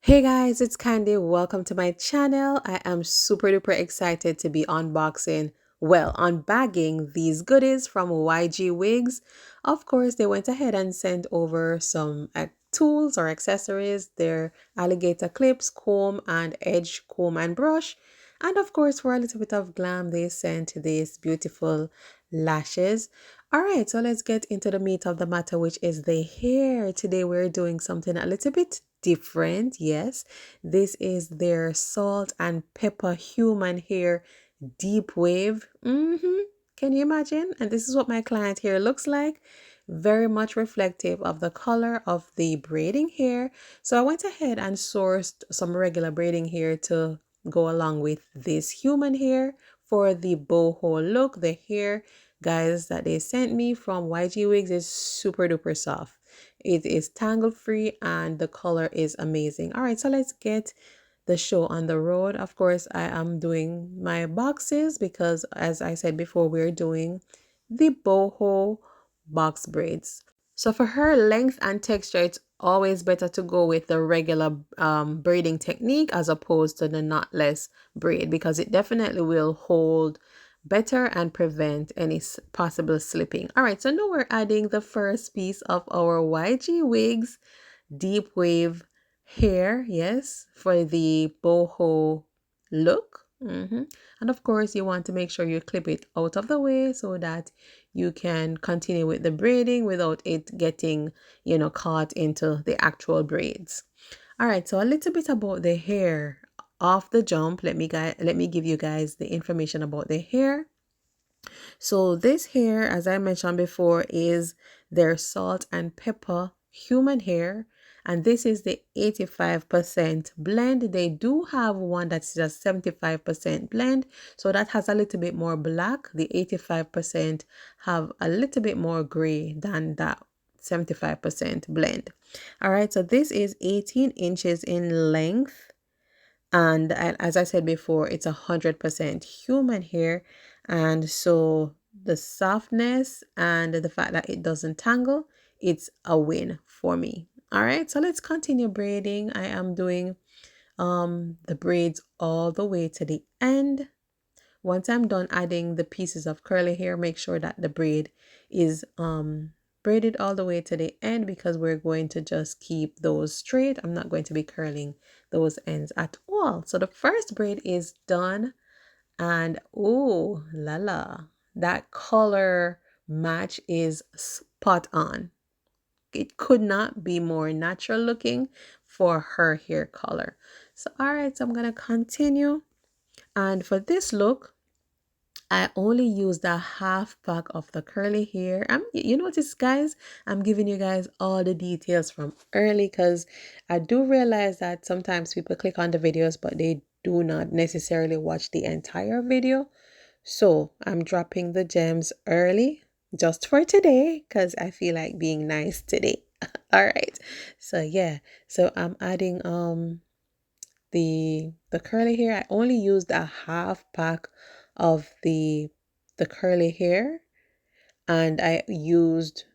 Hey guys, it's Candy. Welcome to my channel. I am super duper excited to be unbagging these goodies from YGWIGS. Of course, they went ahead and sent over some tools or accessories, their alligator clips, comb and edge comb and brush. And of course, for a little bit of glam, they sent these beautiful lashes. All right, so let's get into the meat of the matter, which is the hair. Today we're doing something a little bit different. Yes, this is their salt and pepper human hair deep wave. Can you imagine? And this is what my client hair looks like. Very much reflective of the color of the braiding hair. So I went ahead and sourced some regular braiding hair to go along with this human hair for the boho look. The hair, guys, that they sent me from YG Wigs is super duper soft. It is tangle free and the color is amazing. All right, so let's get the show on the road. Of course, I am doing my boxes because, as I said before, we're doing the boho box braids. So for her length and texture, it's always better to go with the regular braiding technique as opposed to the knotless braid because it definitely will hold better and prevent any possible slipping. All right, so now we're adding the first piece of our YG wigs deep wave hair, yes, for the boho look. And of course, you want to make sure you clip it out of the way so that you can continue with the braiding without it getting, caught into the actual braids. All right, so a little bit about the hair off the jump. Let me give you guys the information about the hair. So this hair, as I mentioned before, is their salt and pepper human hair. And this is the 85% blend. They do have one that's just 75% blend. So that has a little bit more black. The 85% have a little bit more gray than that 75% blend. All right, so this is 18 inches in length. And as I said before, it's 100% human hair. And so the softness and the fact that it doesn't tangle, it's a win for me. All right, so let's continue braiding. I am doing the braids all the way to the end. Once I'm done adding the pieces of curly hair, make sure that the braid is braided all the way to the end because we're going to just keep those straight. I'm not going to be curling those ends at all. So the first braid is done, and oh la la, that color match is spot on. It could not be more natural looking for her hair color. So all right, so I'm gonna continue, and for this look I only used a half pack of the curly hair. You notice, guys, I'm giving you guys all the details from early because I do realize that sometimes people click on the videos, but they do not necessarily watch the entire video. So I'm dropping the gems early just for today because I feel like being nice today. All right. So yeah, so I'm adding the curly hair. I only used a half pack of the curly hair, and I used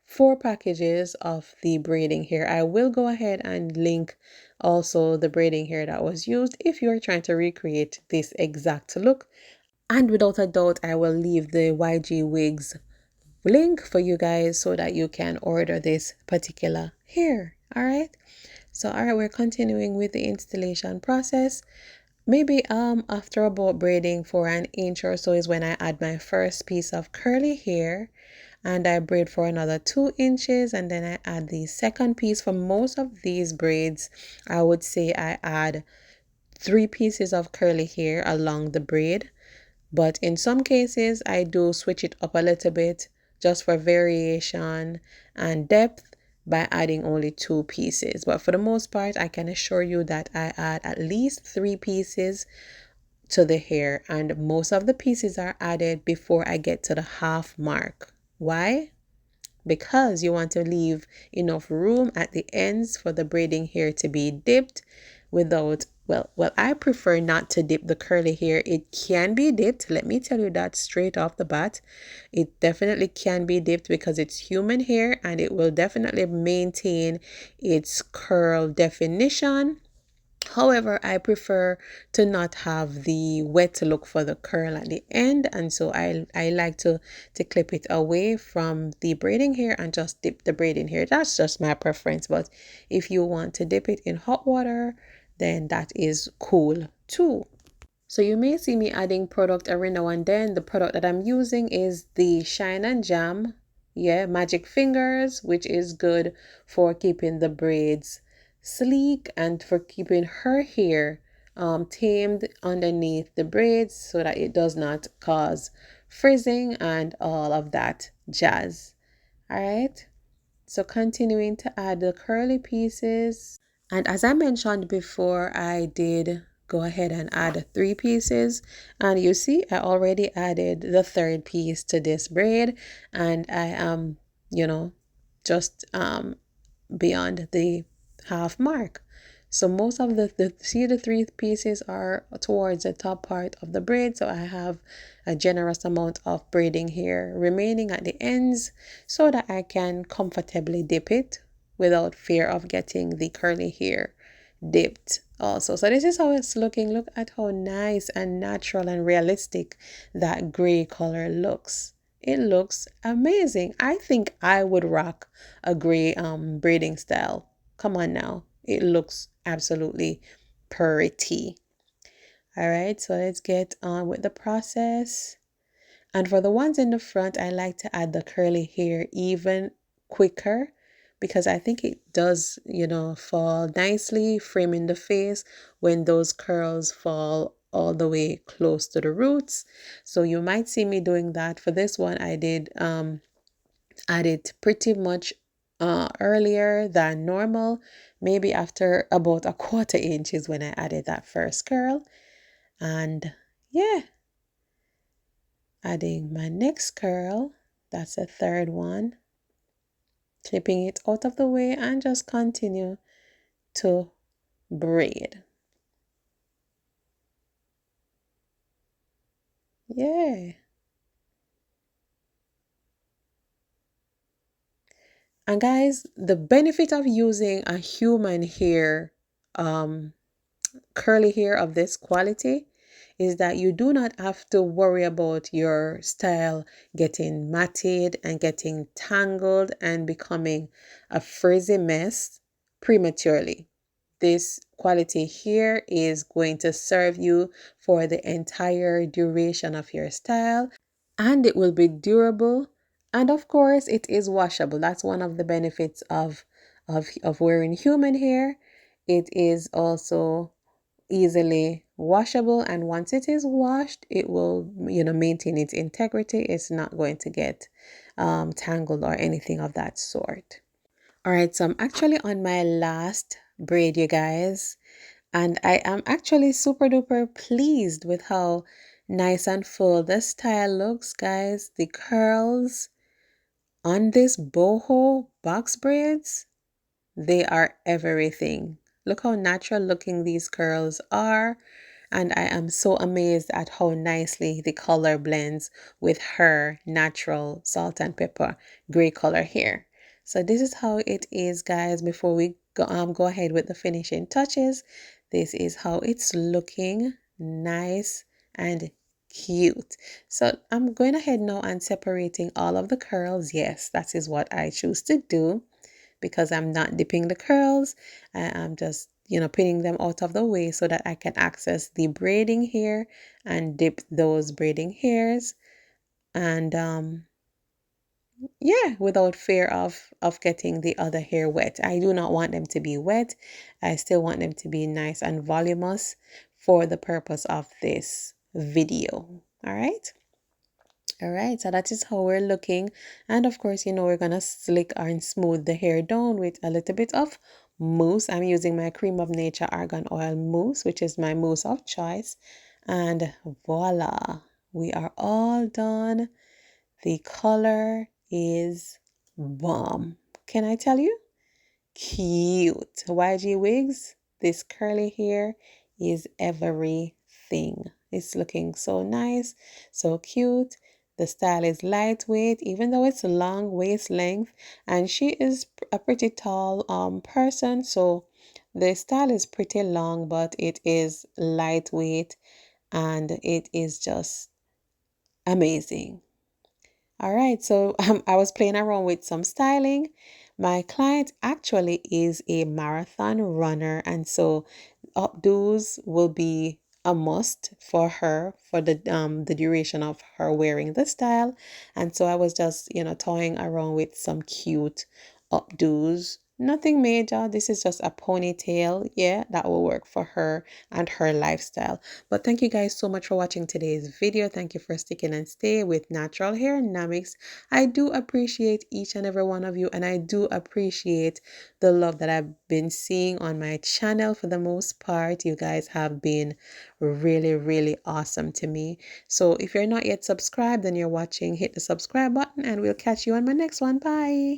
4 packages of the braiding hair. I will go ahead and link also the braiding hair that was used if you're trying to recreate this exact look. And without a doubt, I will leave the YG Wigs link for you guys so that you can order this particular hair. All right. So, all right, we're continuing with the installation process. Maybe after about braiding for an inch or so is when I add my first piece of curly hair, and I braid for another 2 inches, and then I add the second piece. For most of these braids, I would say I add 3 pieces of curly hair along the braid, but in some cases I do switch it up a little bit just for variation and depth by adding only 2 pieces. But for the most part, I can assure you that I add at least 3 pieces to the hair, and most of the pieces are added before I get to the half mark. Why? Because you want to leave enough room at the ends for the braiding hair to be dipped without, well, I prefer not to dip the curly hair. It can be dipped. Let me tell you that straight off the bat. It definitely can be dipped because it's human hair and it will definitely maintain its curl definition. However, I prefer to not have the wet look for the curl at the end, and so I like to clip it away from the braiding hair and just dip the braiding hair. That's just my preference, but if you want to dip it in hot water, then that is cool too. So you may see me adding product every now and then. The product that I'm using is the Shine and Jam, yeah, Magic Fingers, which is good for keeping the braids sleek and for keeping her hair tamed underneath the braids so that it does not cause frizzing and all of that jazz. All right. So continuing to add the curly pieces. And as I mentioned before, I did go ahead and add 3 pieces. And you see, I already added the third piece to this braid. And I am, just beyond the half mark. So most of the 3 pieces are towards the top part of the braid. So I have a generous amount of braiding here remaining at the ends so that I can comfortably dip it without fear of getting the curly hair dipped also. So this is how it's looking. Look at how nice and natural and realistic that gray color looks. It looks amazing. I think I would rock a gray braiding style. Come on now. It looks absolutely pretty. All right, so let's get on with the process. And for the ones in the front, I like to add the curly hair even quicker because I think it does, fall nicely, framing the face when those curls fall all the way close to the roots. So you might see me doing that. For this one, I did add it pretty much earlier than normal. Maybe after about a 1/4 inch is when I added that first curl. And yeah, adding my next curl, that's the third one, clipping it out of the way and just continue to braid. Yeah. And guys, the benefit of using a human hair, curly hair of this quality is that you do not have to worry about your style getting matted and getting tangled and becoming a frizzy mess prematurely. This quality here is going to serve you for the entire duration of your style, and it will be durable, and of course it is washable. That's one of the benefits of wearing human hair. It is also easily washable, and once it is washed, it will maintain its integrity. It's not going to get tangled or anything of that sort. All right, so I'm actually on my last braid, you guys, and I am actually super duper pleased with how nice and full the style looks, guys. The curls on this boho box braids, they are everything. Look how natural looking these curls are. And I am so amazed at how nicely the color blends with her natural salt and pepper gray color hair. So this is how it is, guys. Before we go ahead with the finishing touches, this is how it's looking, nice and cute. So I'm going ahead now and separating all of the curls. Yes, that is what I choose to do because I'm not dipping the curls. I'm just, pinning them out of the way so that I can access the braiding hair and dip those braiding hairs. And yeah, without fear of getting the other hair wet. I do not want them to be wet. I still want them to be nice and voluminous for the purpose of this video. All right. All right, so that is how we're looking. And of course, we're gonna slick and smooth the hair down with a little bit of mousse. I'm using my Cream of Nature Argan Oil Mousse, which is my mousse of choice. And voila, we are all done. The color is bomb. Can I tell you? Cute. YGWIGS, this curly hair is everything. It's looking so nice, so cute. The style is lightweight, even though it's a long waist length, and she is a pretty tall person, so The style is pretty long, but it is lightweight and it is just amazing. All right, so I was playing around with some styling. My client actually is a marathon runner, and so updos will be a must for her for the duration of her wearing the style. And so I was just, toying around with some cute updos. Nothing major. This is just a ponytail. Yeah, that will work for her and her lifestyle. But thank you guys so much for watching today's video. Thank you for sticking and stay with Natural Hair Dynamics. I do appreciate each and every one of you, and I do appreciate the love that I've been seeing on my channel. For the most part, you guys have been really, really awesome to me. So if you're not yet subscribed and you're watching, hit the subscribe button, and we'll catch you on my next one. Bye.